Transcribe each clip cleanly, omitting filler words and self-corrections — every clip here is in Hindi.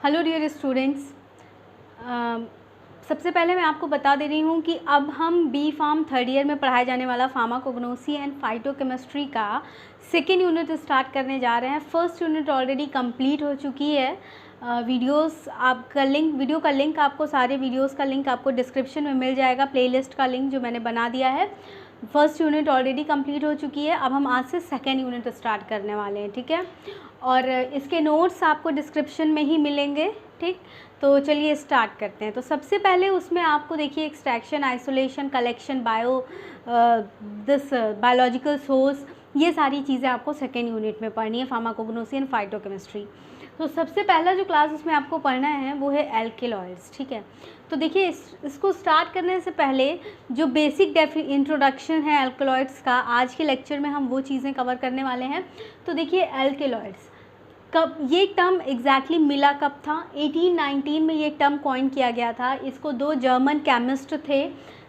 हेलो डियर स्टूडेंट्स, सबसे पहले मैं आपको बता दे रही हूँ कि अब हम बी फार्म थर्ड ईयर में पढ़ाए जाने वाला फार्माकोग्नोसी एंड फाइटोकेमिस्ट्री का सेकेंड यूनिट स्टार्ट करने जा रहे हैं। फर्स्ट यूनिट ऑलरेडी कंप्लीट हो चुकी है। वीडियो का लिंक आपको, सारे वीडियोस का लिंक आपको डिस्क्रिप्शन में मिल जाएगा, प्लेलिस्ट का लिंक जो मैंने बना दिया है। फर्स्ट यूनिट ऑलरेडी कंप्लीट हो चुकी है। अब हम आज से सेकेंड यूनिट स्टार्ट करने वाले हैं, ठीक है। और इसके नोट्स आपको डिस्क्रिप्शन में ही मिलेंगे, ठीक। तो चलिए स्टार्ट करते हैं। तो सबसे पहले उसमें आपको देखिए extraction, isolation, collection, biological source, ये सारी चीज़ें आपको सेकेंड यूनिट में पढ़नी है, फार्माकोग्नोसी एंड फाइटोकेमिस्ट्री। तो सबसे पहला जो क्लास उसमें आपको पढ़ना है वो है एल्केलॉइड्स, ठीक है। तो देखिए इसको स्टार्ट करने से पहले जो बेसिक इंट्रोडक्शन है एल्केलॉइड्स का, आज के लेक्चर में हम वो चीज़ें कवर करने वाले हैं। तो देखिए एल्केलॉइड्स कब ये टर्म एग्जैक्टली मिला कब था? 1819 में ये टर्म कॉइन किया गया था। इसको दो जर्मन केमिस्ट थे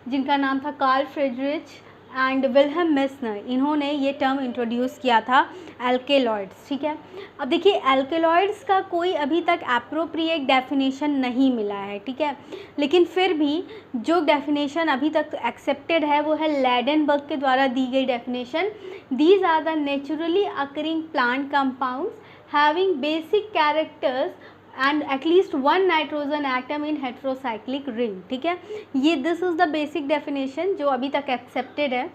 जिनका नाम था Karl Friedrich and Wilhelm Meissner, इन्होंने ये टर्म इंट्रोड्यूस किया था एल्केलॉइड्स, ठीक है। अब देखिए एल्केलॉइड्स का कोई अभी तक एप्रोप्रिएट डेफिनेशन नहीं मिला है, ठीक है। लेकिन फिर भी जो डेफिनेशन अभी तक एक्सेप्टेड है वो है लेडेनबर्ग के द्वारा दी गई definition. These are the naturally occurring plant compounds having basic characters and at least one nitrogen atom in heterocyclic ring, ठीक है। ये this is the basic definition जो अभी तक एक्सेप्टेड है।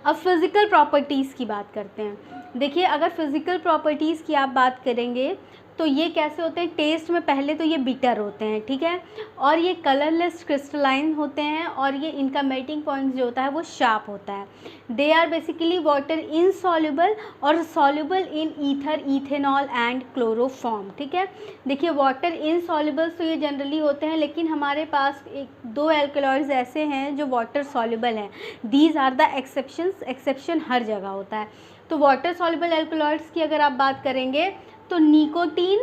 अब फिज़िकल प्रॉपर्टीज़ की बात करते हैं। देखिए अगर फिज़िकल प्रॉपर्टीज़ की आप बात करेंगे तो ये कैसे होते हैं? टेस्ट में पहले तो ये बिटर होते हैं, ठीक है, और ये कलरलेस क्रिस्टलाइन होते हैं, और ये इनका मेल्टिंग पॉइंट जो होता है वो शार्प होता है। They are basically water insoluble और soluble in ether, ethanol and chloroform, ठीक है। देखिए वाटर इनसॉल्युबल तो ये जनरली होते हैं, लेकिन हमारे पास दो एल्केलॉइड्स ऐसे हैं जो वाटर सॉल्युबल हैं। These are the exceptions, exception हर जगह होता है। तो वाटर सॉल्युबल एल्केलॉइड्स की अगर आप बात करेंगे तो निकोटीन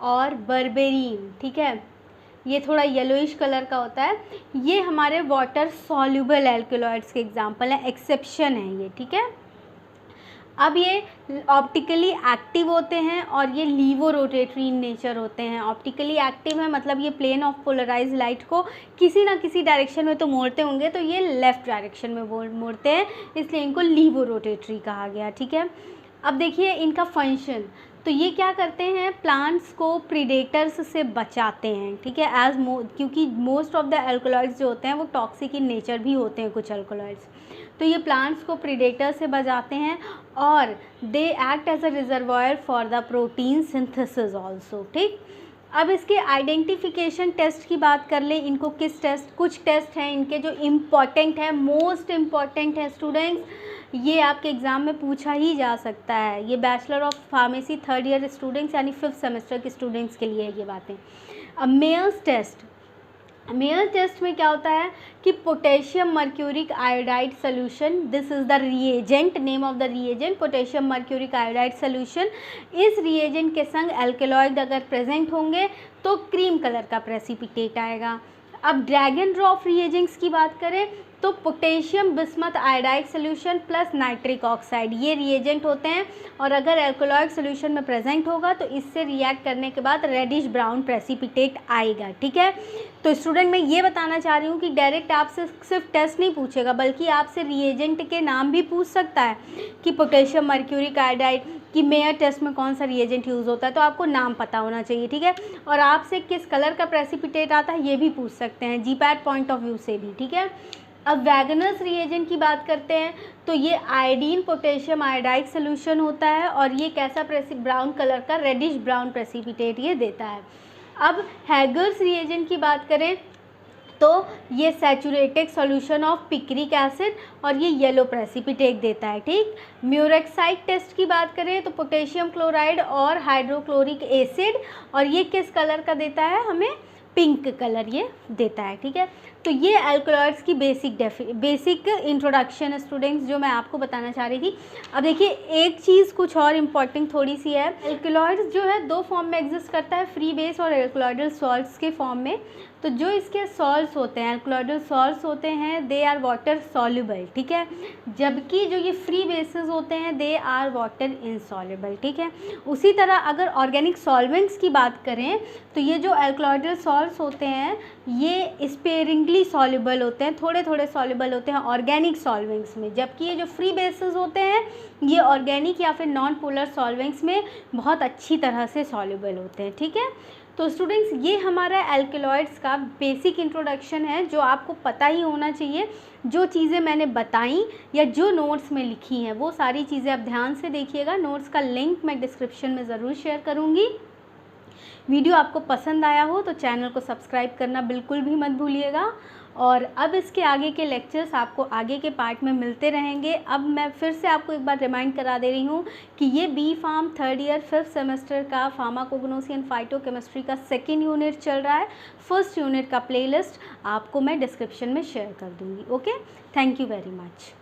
और बर्बेरीन, ठीक है, ये थोड़ा येलोइश कलर का होता है, ये हमारे वाटर सॉल्युबल एल्केलॉइड्स के एग्जांपल हैं, एक्सेप्शन है ये, ठीक है। अब ये ऑप्टिकली एक्टिव होते हैं और ये लीवो रोटेटरी इन नेचर होते हैं। ऑप्टिकली एक्टिव है मतलब ये प्लेन ऑफ पोलराइज लाइट को किसी ना किसी डायरेक्शन में तो मोड़ते होंगे, तो ये लेफ़्ट डायरेक्शन में मोड़ते हैं, इसलिए इनको लीवो रोटेटरी कहा गया, ठीक है। अब देखिए इनका फंक्शन, तो ये क्या करते हैं? प्लांट्स को प्रीडेटर्स से बचाते हैं, ठीक है, क्योंकि मोस्ट ऑफ द एल्कलॉइड्स जो होते हैं वो टॉक्सिक इन नेचर भी होते हैं कुछ एल्कलॉइड्स। तो ये प्लांट्स को प्रीडेटर से बचाते हैं और they act as a reservoir for the protein synthesis also, ठीक। अब इसके आइडेंटिफिकेशन टेस्ट की बात कर ले, इनको किस टेस्ट, कुछ टेस्ट हैं इनके जो इम्पॉर्टेंट है, मोस्ट इम्पॉर्टेंट है स्टूडेंट्स, ये आपके एग्ज़ाम में पूछा ही जा सकता है। ये bachelor of pharmacy third year students यानी 5th सेमेस्टर के स्टूडेंट्स के लिए है ये बातें। अब मेयर्स टेस्ट, मेयर टेस्ट में क्या होता है कि potassium mercuric iodide solution, this is the reagent, name of the reagent potassium mercuric iodide solution. इस रिएजेंट के संग एल्केलॉइड अगर प्रेजेंट होंगे तो क्रीम कलर का प्रेसिपिटेट आएगा। अब ड्रैगन ड्रॉप रिएजेंट्स की बात करें तो potassium bismuth iodide solution plus nitric oxide, ये रिएजेंट होते हैं, और अगर एल्कोलॉइड सोल्यूशन में प्रेजेंट होगा तो इससे रिएक्ट करने के बाद रेडिश ब्राउन प्रेसिपिटेट आएगा, ठीक है। तो स्टूडेंट मैं ये बताना चाह रही हूँ कि डायरेक्ट आपसे सिर्फ टेस्ट नहीं पूछेगा, बल्कि आपसे रिएजेंट के नाम भी पूछ सकता है कि पोटेशियम मर्क्यूरिक आयोडाइड कि मेयर टेस्ट में कौन सा रिएजेंट यूज़ होता है, तो आपको नाम पता होना चाहिए, ठीक है। और आपसे किस कलर का प्रेसिपिटेट आता है ये भी पूछ सकते हैं जीपैट पॉइंट ऑफ व्यू से भी, ठीक है। अब वैगनस रिएजेंट की बात करते हैं तो ये आयोडीन पोटेशियम आयोडाइड सोल्यूशन होता है और ये कैसा ब्राउन कलर का रेडिश ब्राउन प्रेसिपिटेट ये देता है। अब हैगर्स रिएजेंट की बात करें तो ये saturated solution of picric acid और ये येलो प्रेसिपिटेट देता है, ठीक। म्यूरेक्साइड टेस्ट की बात करें तो पोटेशियम क्लोराइड और हाइड्रोक्लोरिक एसिड, और ये किस कलर का देता है? हमें पिंक कलर ये देता है, ठीक है। तो ये एल्कलॉइड्स की बेसिक इंट्रोडक्शन स्टूडेंट्स जो मैं आपको बताना चाह रही थी। अब देखिए एक चीज़ कुछ और इम्पॉर्टेंट थोड़ी सी है, एल्कलॉइड्स जो है दो फॉर्म में एग्जिस्ट करता है, फ्री बेस और एल्कलॉइडल सॉल्ट्स के फॉर्म में। तो जो इसके सॉल्ट्स होते हैं, एल्कलॉइडल सॉल्ट्स होते हैं, दे आर वाटर सॉल्युबल, ठीक है, जबकि जो ये फ्री बेसेस होते हैं दे आर वाटर इनसॉल्युबल, ठीक है। उसी तरह अगर ऑर्गेनिक सॉल्वेंट्स की बात करें तो ये जो एल्कलॉइडल सॉल्ट्स होते हैं ये स्पेयरिंगली सॉल्युबल होते हैं, थोड़े थोड़े सॉल्युबल होते हैं ऑर्गेनिक सॉल्वेंट्स में, जबकि ये जो फ्री बेसेस होते हैं ये ऑर्गेनिक या फिर नॉन पोलर सॉल्वेंट्स में बहुत अच्छी तरह से सॉल्युबल होते हैं, ठीक है। तो स्टूडेंट्स ये हमारा एल्कलॉइड्स का बेसिक इंट्रोडक्शन है जो आपको पता ही होना चाहिए। जो चीज़ें मैंने बताई या जो नोट्स में लिखी हैं वो सारी चीज़ें आप ध्यान से देखिएगा। नोट्स का लिंक मैं डिस्क्रिप्शन में ज़रूर शेयर करूँगी। वीडियो आपको पसंद आया हो तो चैनल को सब्सक्राइब करना बिल्कुल भी मत भूलिएगा। और अब इसके आगे के लेक्चर्स आपको आगे के पार्ट में मिलते रहेंगे। अब मैं फिर से आपको एक बार रिमाइंड करा दे रही हूँ कि ये B pharm 3rd year 5th semester का फार्माकोग्नोसी एंड फाइटोकेमिस्ट्री का 2nd यूनिट चल रहा है। 1st यूनिट का प्लेलिस्ट आपको मैं डिस्क्रिप्शन में शेयर कर दूँगी। Okay, thank you very much.